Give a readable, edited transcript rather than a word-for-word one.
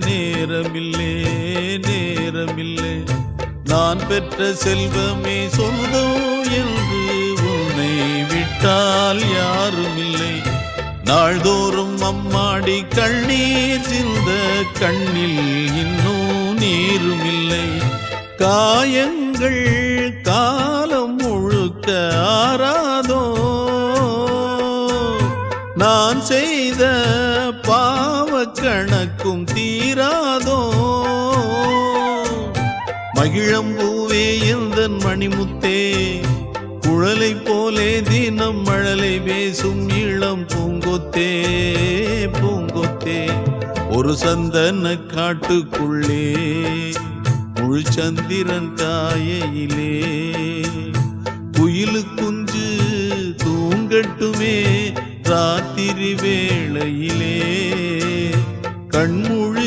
நேரமில்லே நேரமில்லை. நான் பெற்ற செல்வமே சொந்தம் என்று உன்னை விட்டால் யாருமில்லை. நாள்தோறும் அம்மாடி கண்ணீர் சிந்த கண்ணில் இன்னும் நீருமில்லை. காயங்கள் காலம் முழுக்க ஆறாதோ, நான் செய்த பாவ கணக்கும் தீராதோ. மகிழம்பூவே எந்தன் மணிமுத்தே, குழலை போலே தினம் மழலை பேசும் இளம் பூங்கொத்தே பூங்கொத்தே. ஒரு சந்தன காட்டுக்குள்ளே முழு சந்திரன் காயையிலே குயிலு குஞ்சு தூங்கட்டுமே ராத்திரி வேளையிலே. கண்மூடி